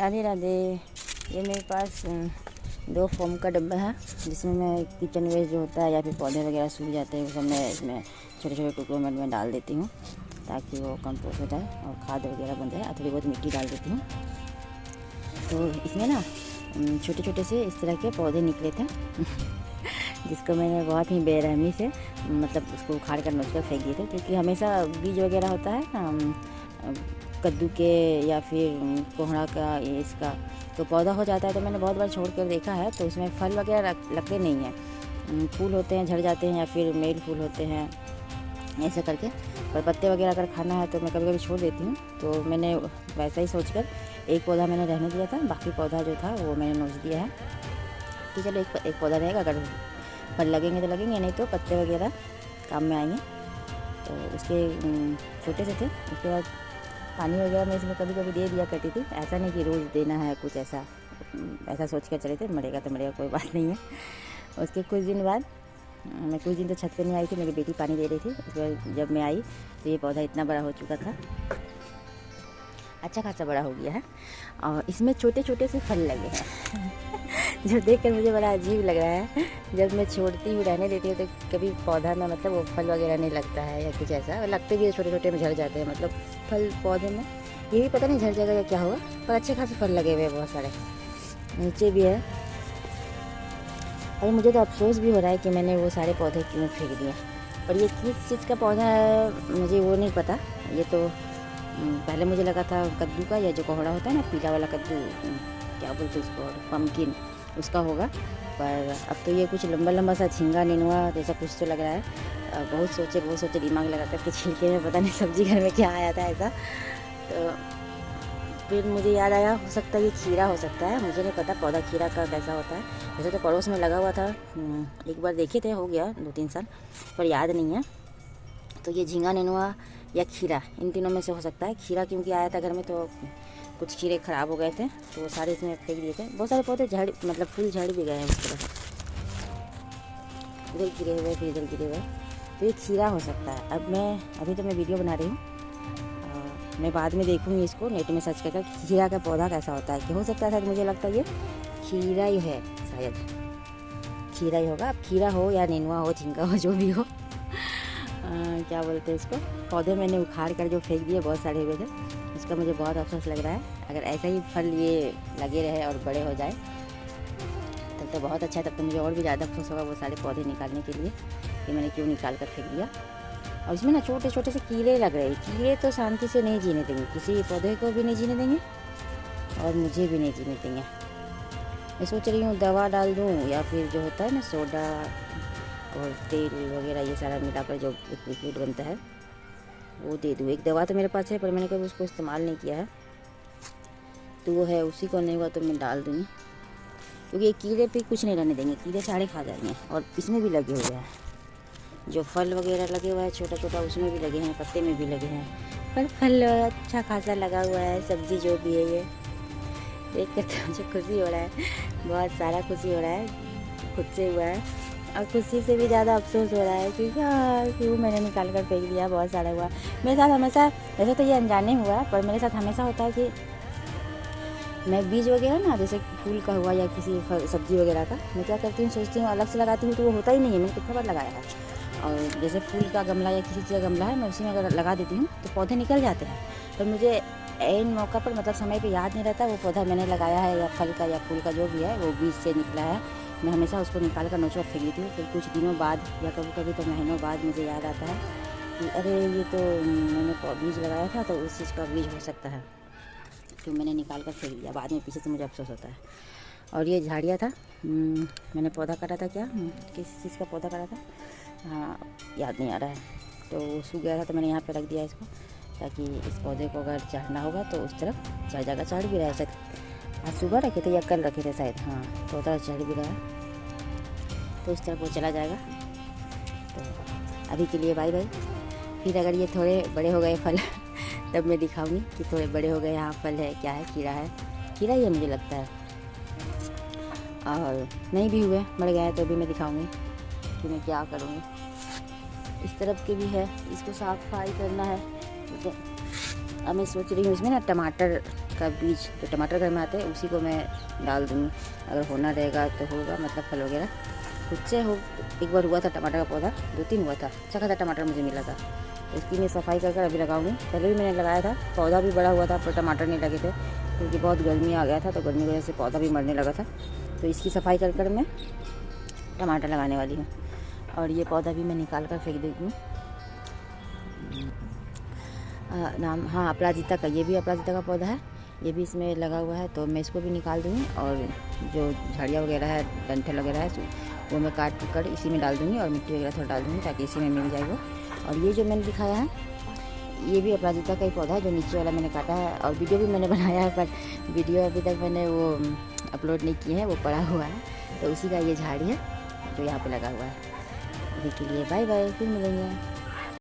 राधे राधे। ये मेरे पास 2 फोम का डब्बा है जिसमें मैं किचन वेस्ट जो होता है या फिर पौधे वगैरह सूख जाते हैं वो सब मैं इसमें छोटे छोटे टुकड़ों में डाल देती हूँ ताकि वो कंपोस्ट हो जाए और खाद वगैरह बन जाए। थोड़ी बहुत मिट्टी डाल देती हूँ। तो इसमें ना छोटे छोटे से इस तरह के पौधे निकले थे जिसको मैंने बहुत ही बेरहमी से मतलब उसको उखाड़ कर नोच कर फेंक दिए थे, क्योंकि हमेशा बीज वगैरह होता है ना कद्दू के या फिर कोहड़ा का ये इसका तो पौधा हो जाता है। तो मैंने बहुत बार छोड़ कर देखा है तो उसमें फल वगैरह लगते नहीं हैं, फूल होते हैं झड़ जाते हैं या फिर मेल फूल होते हैं ऐसे करके। पर पत्ते वगैरह अगर खाना है तो मैं कभी कभी छोड़ देती हूँ। तो मैंने वैसा ही सोचकर एक पौधा मैंने रहने दिया था, बाकी पौधा जो था वो मैंने नोच दिया है कि चलो एक पौधा रहेगा, अगर फल लगेंगे तो लगेंगे, नहीं तो पत्ते वगैरह काम में आएंगे। तो उसके छोटे से थे। उसके बाद पानी वगैरह मैं इसमें कभी कभी दे दिया करती थी। ऐसा नहीं कि रोज़ देना है कुछ, ऐसा सोच कर चले थे, मरेगा तो मरेगा कोई बात नहीं है। उसके कुछ दिन बाद मैं कुछ दिन तो छत पे नहीं आई थी, मेरी बेटी पानी दे रही थी। उसके बाद जब मैं आई तो ये पौधा इतना बड़ा हो चुका था, अच्छा खासा बड़ा हो गया है और इसमें छोटे छोटे से फल लगे हैं जो देखकर मुझे बड़ा अजीब लग रहा है। जब मैं छोड़ती हूँ रहने देती हूँ तो कभी पौधा में मतलब वो फल वगैरह नहीं लगता है या कुछ ऐसा, लगते भी छोटे छोटे में झड़ जाते हैं, मतलब फल पौधे में ये भी पता नहीं झड़ जाएगा या क्या होगा। पर अच्छे खासे फल लगे हुए हैं बहुत सारे, नीचे भी है। और मुझे तो अफसोस भी हो रहा है कि मैंने वो सारे पौधे क्यों फेंक दिए। और ये किस चीज़ का पौधा है मुझे वो नहीं पता। ये तो पहले मुझे लगा था कद्दू का, या जो कोहड़ा होता है ना पीला वाला कद्दू, क्या बोलते हैं उसको, पम्पकिन, उसका होगा। पर अब तो ये कुछ लंबा लंबा सा झींगा नेनुआ जैसा कुछ तो लग रहा है। बहुत सोचे दिमाग लगा करके छिलके में पता नहीं सब्जी घर में क्या आया था ऐसा। तो फिर मुझे याद आया हो सकता है ये खीरा हो सकता है, मुझे नहीं पता पौधा खीरा का कैसा होता है। वैसे तो पड़ोस में लगा हुआ था, एक बार देखे थे, हो गया 2-3 साल, पर याद नहीं है। तो ये झींगा नेनुआ या खीरा इन तीनों में से हो सकता है। खीरा क्योंकि आया था घर में तो कुछ खीरे ख़राब हो गए थे तो वो सारे इसमें फेंक दिए थे। बहुत सारे पौधे झड़ मतलब फूल झड़ भी गए हैं उस तरह, इधर गिरे हुए फिर इधर गिरे हुए। तो ये खीरा हो सकता है। अभी तो मैं वीडियो बना रही हूँ, मैं बाद में देखूँगी इसको नेट में सर्च करके खीरा का पौधा कैसा होता है। कि हो सकता है शायद, मुझे लगता है ये खीरा ही है, शायद खीरा ही होगा। अब खीरा हो या नेनुआ हो, झींगा हो, जो भी हो, क्या बोलते हैं इसको, पौधे मैंने उखाड़ कर जो फेंक दिए बहुत सारे हुए थे, उसका मुझे बहुत अफसोस लग रहा है। अगर ऐसा ही फल ये लगे रहे और बड़े हो जाए तब तो बहुत अच्छा है, तब तो मुझे और भी ज़्यादा अफसोस होगा वो सारे पौधे निकालने के लिए कि मैंने क्यों निकाल कर फेंक दिया। और इसमें ना छोटे छोटे से कीड़े लग रहे हैं। कीड़े तो शांति से नहीं जीने देंगे, किसी पौधे को भी नहीं जीने देंगे और मुझे भी नहीं जीने देंगे। मैं सोच रही हूँ दवा डाल दूँ या फिर जो होता है ना सोडा और तेल वगैरह ये सारा मिलाकर जो एक लिक्विड बनता है वो दे दूँ। एक दवा तो मेरे पास है पर मैंने कभी उसको इस्तेमाल नहीं किया है, तो वो है, उसी को नहीं हुआ तो मैं डाल दूँगी। क्योंकि ये कीड़े पे कुछ नहीं रहने देंगे, कीड़े सारे खा जाएंगे। और इसमें भी लगे हुए हैं जो फल वगैरह लगे हुआ है छोटा छोटा, उसमें भी लगे हैं, पत्ते में भी लगे हैं। पर फल अच्छा खासा लगा हुआ है, सब्जी जो भी है ये देख कर तो मुझे खुशी हो रहा है, बहुत सारा खुशी हो रहा है खुद से हुआ है। और खुशी से भी ज़्यादा अफसोस हो रहा है कि यार क्यों मैंने निकाल कर फेंक दिया। बहुत सारा हुआ मेरे साथ हमेशा, वैसे तो ये अनजाने हुआ पर मेरे साथ हमेशा होता है कि मैं बीज वगैरह ना जैसे फूल का हुआ या किसी सब्जी वगैरह का, मैं क्या करती हूँ सोचती हूँ अलग से लगाती हूँ तो वो होता ही नहीं है। मैंने कितना बार लगाया है। और जैसे फूल का गमला या किसी चीज़ का गमला है, मैं उसी में अगर लगा देती हूँ तो पौधे निकल जाते हैं। पर मुझे ऐन मौका पर मतलब समय पे याद नहीं रहता वो पौधा मैंने लगाया है या फल का या फूल का जो भी है वो बीज से निकला है। मैं हमेशा उसको निकाल कर नोच कर फेंक देती हूँ। फिर कुछ दिनों बाद या कभी कभी तो महीनों बाद मुझे याद आता है कि अरे ये तो मैंने बीज लगाया था तो उस चीज़ का बीज हो सकता है, तो मैंने निकाल कर फेंक दिया। बाद में पीछे से मुझे अफसोस होता है। और ये झाड़िया था, मैंने पौधा काटा था, क्या किस चीज़ का पौधा काटा था, हाँ याद नहीं आ रहा है। तो वो सूख गया था तो मैंने यहाँ पे रख दिया इसको, ताकि इस पौधे को अगर चढ़ना होगा तो उस तरफ चढ़ जाएगा। चढ़ भी रहा है शायद, आज सुबह रखे थे या कल रखे थे शायद, हाँ तो उधर चढ़ भी रहा है तो उस तरफ वो चला जाएगा। तो अभी के लिए बाय बाय। फिर अगर ये थोड़े बड़े हो गए फल तब मैं दिखाऊंगी कि थोड़े बड़े हो गए, यहाँ फल है, क्या है, खीरा है, खीरा ही है मुझे लगता है। और नहीं भी हुए, मर गए तो भी मैं दिखाऊंगी कि मैं क्या करूँगी। इस तरफ के भी है, इसको साफ सफाई करना है। तो अब मैं सोच रही हूँ इसमें ना टमाटर का बीज जो टमाटर घर में आते हैं उसी को मैं डाल दूँगी। अगर होना रहेगा तो होगा, मतलब फल वगैरह खुद से हो। एक बार हुआ था टमाटर का पौधा, 2-3 हुआ था, अच्छा खासा टमाटर मुझे मिला था। तो इसकी मैं सफाई कर कर अभी लगाऊंगी। पहले भी मैंने लगाया था, पौधा भी बड़ा हुआ था पर टमाटर नहीं लगे थे क्योंकि बहुत गर्मी आ गया था, तो गर्मी की वजह से पौधा भी मरने लगा था। तो इसकी सफाई कर कर मैं टमाटर लगाने वाली हूँ। और ये पौधा भी मैं निकाल कर फेंक देती हूँ। नाम हाँ अपराजिता का, ये भी अपराजिता का पौधा है, ये भी इसमें लगा हुआ है, तो मैं इसको भी निकाल दूँगी। और जो झाड़ियाँ वगैरह है, डंठल वगैरह है, वो मैं काट कर इसी में डाल दूँगी और मिट्टी वगैरह थोड़ा डाल दूँगी ताकि इसी में मिल जाए वो। और ये जो मैंने दिखाया है ये भी अपराजिता का ही पौधा है, जो नीचे वाला मैंने काटा है। और वीडियो भी मैंने बनाया है पर वीडियो अभी तक मैंने वो अपलोड नहीं किए हैं, वो पड़ा हुआ है। तो उसी का ये झाड़ी है जो यहाँ पे लगा हुआ है। अभी के लिए बाय बाय, फिर मिलेंगे।